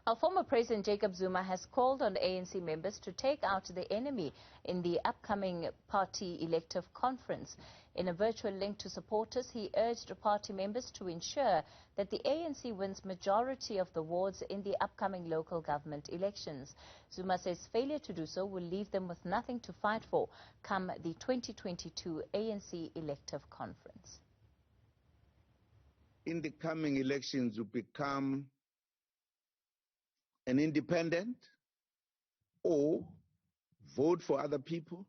Our former President Jacob Zuma has called on ANC members to take out the enemy in the upcoming party elective conference. In a virtual link to supporters, he urged party members to ensure that the ANC wins majority of the wards in the upcoming local government elections. Zuma says failure to do so will leave them with nothing to fight for come the 2022 ANC elective conference. In the coming elections, you become an independent or vote for other people.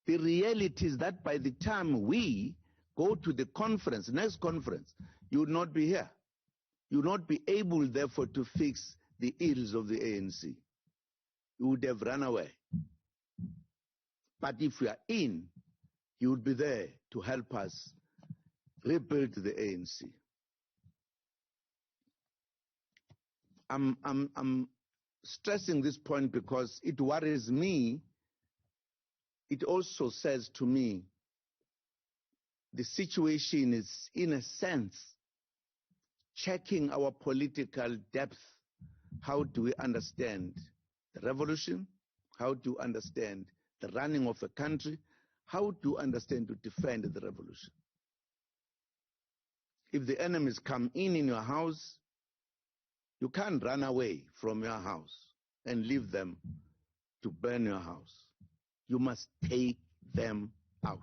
The reality is that by the time we go to the conference, next conference, you will not be here. You will not be able, therefore, to fix the ills of the ANC. You would have run away. But if we are in, you would be there to help us rebuild the ANC. I'm stressing this point because it worries me. It also says to me the situation is, in a sense, checking our political depth. How do we understand the revolution? How do you understand the running of a country? How do you understand to defend the revolution? If the enemies come in your house, you can't run away from your house and leave them to burn your house. You must take them out.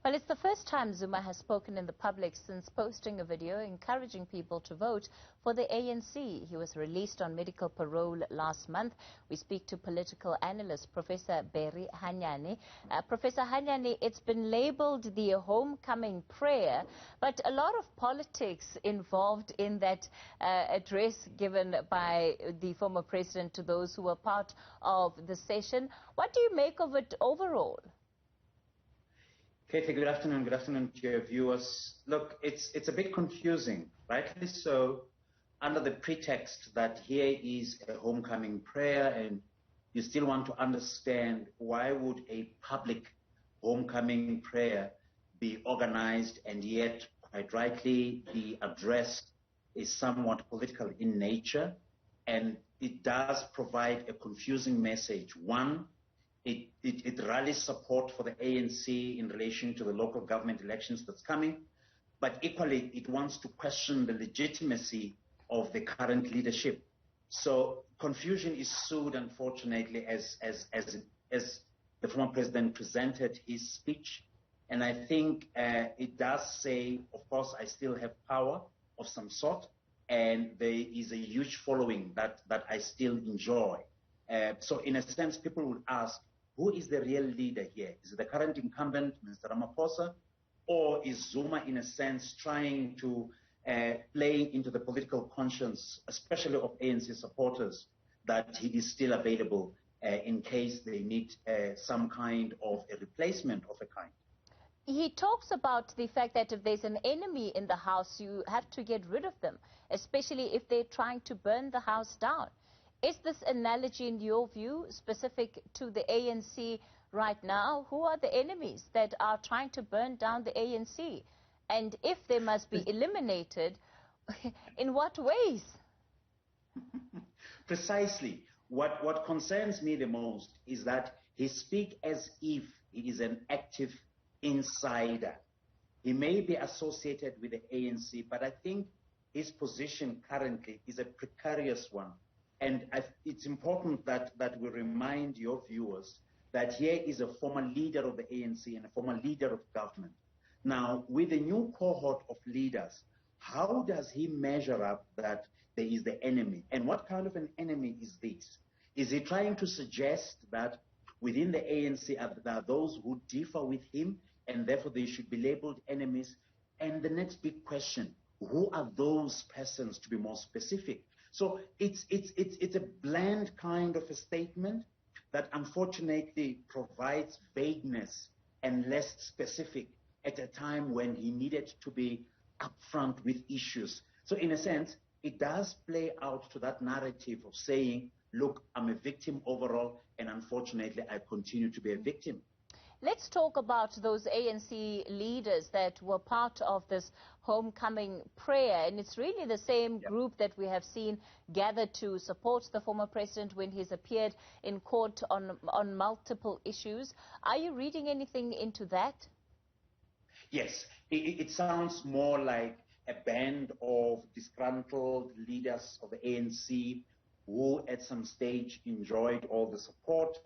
Well, it's the first time Zuma has spoken in the public since posting a video encouraging people to vote for the ANC. He was released on medical parole last month. We speak to political analyst Professor Barry Hanyane. Professor Hanyane, it's been labeled the homecoming prayer, but a lot of politics involved in that address given by the former president to those who were part of the session. What do you make of it overall? Katie, good afternoon to your viewers. Look, it's a bit confusing, rightly so, under the pretext that here is a homecoming prayer and you still want to understand why would a public homecoming prayer be organized, and yet, quite rightly, the address is somewhat political in nature, and it does provide a confusing message. One, it rallies support for the ANC in relation to the local government elections that's coming, but equally it wants to question the legitimacy of the current leadership. So confusion is ensued, unfortunately, as the former president presented his speech. And I think it does say, of course, I still have power of some sort, and there is a huge following that I still enjoy. So in a sense, people would ask, who is the real leader here? Is it the current incumbent, Mr. Ramaphosa, or is Zuma, in a sense, trying to play into the political conscience, especially of ANC supporters, that he is still available in case they need some kind of a replacement of a kind? He talks about the fact that if there's an enemy in the house, you have to get rid of them, especially if they're trying to burn the house down. Is this analogy, in your view, specific to the ANC right now? Who are the enemies that are trying to burn down the ANC? And if they must be eliminated, in what ways? Precisely. What concerns me the most is that he speaks as if he is an active insider. He may be associated with the ANC, but I think his position currently is a precarious one. And it's important that we remind your viewers that here is a former leader of the ANC and a former leader of government. Now, with a new cohort of leaders, how does he measure up that there is the enemy? And what kind of an enemy is this? Is he trying to suggest that within the ANC there are those who differ with him and therefore they should be labeled enemies? And the next big question, who are those persons, to be more specific? So it's a bland kind of a statement that unfortunately provides vagueness and less specific at a time when he needed to be upfront with issues. So in a sense, it does play out to that narrative of saying, look, I'm a victim overall, and unfortunately I continue to be a victim. let's talk about those ANC leaders that were part of this homecoming prayer. And it's really the same group that we have seen gathered to support the former president when he's appeared in court on multiple issues. Are you reading anything into that? Yes, it sounds more like a band of disgruntled leaders of the ANC who at some stage enjoyed all the support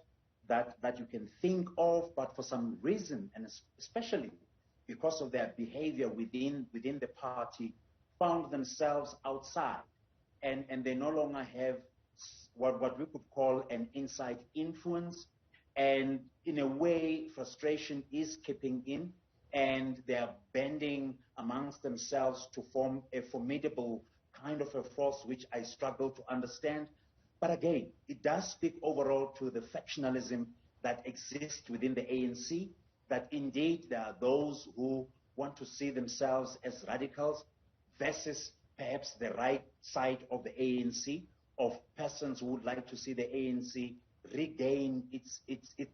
that you can think of, but for some reason, and especially because of their behavior within the party, found themselves outside. And they no longer have what we could call an inside influence. And in a way, frustration is kicking in, and they are bending amongst themselves to form a formidable kind of a force, which I struggle to understand. But again, it does speak overall to the factionalism that exists within the ANC, that indeed there are those who want to see themselves as radicals versus perhaps the right side of the ANC, of persons who would like to see the ANC regain its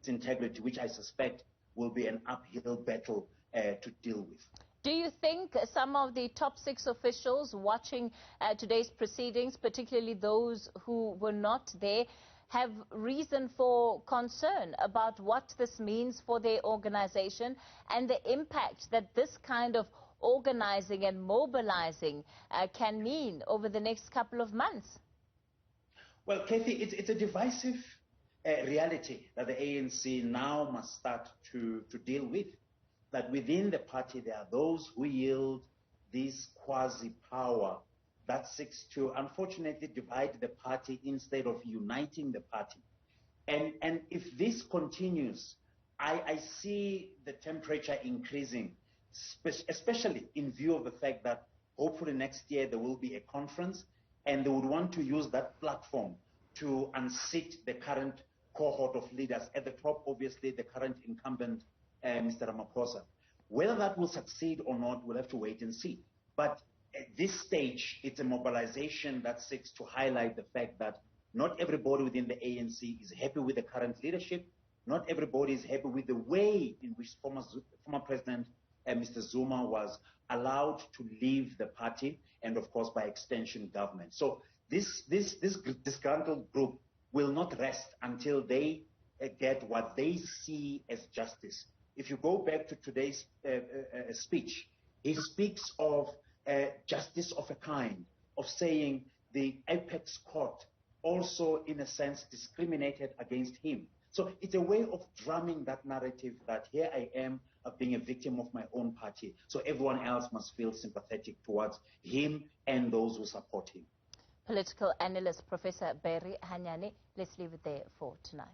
integrity, which I suspect will be an uphill battle to deal with. Do you think some of the top 6 officials watching today's proceedings, particularly those who were not there, have reason for concern about what this means for their organization and the impact that this kind of organizing and mobilizing can mean over the next couple of months? Well, Kathy, it's a divisive reality that the ANC now must start to deal with. That within the party there are those who yield this quasi-power that seeks to, unfortunately, divide the party instead of uniting the party. And if this continues, I see the temperature increasing, especially in view of the fact that hopefully next year there will be a conference, and they would want to use that platform to unseat the current cohort of leaders. At the top, obviously, the current incumbent, Mr. Ramaphosa. Whether that will succeed or not, we'll have to wait and see. But at this stage, it's a mobilization that seeks to highlight the fact that not everybody within the ANC is happy with the current leadership. Not everybody is happy with the way in which former President Mr. Zuma was allowed to leave the party, and of course, by extension, government. So this disgruntled group will not rest until they get what they see as justice. If you go back to today's speech, he speaks of justice of a kind, of saying the apex court also, in a sense, discriminated against him. So it's a way of drumming that narrative that here I am being a victim of my own party. So everyone else must feel sympathetic towards him and those who support him. Political analyst Professor Barry Hanyane, let's leave it there for tonight.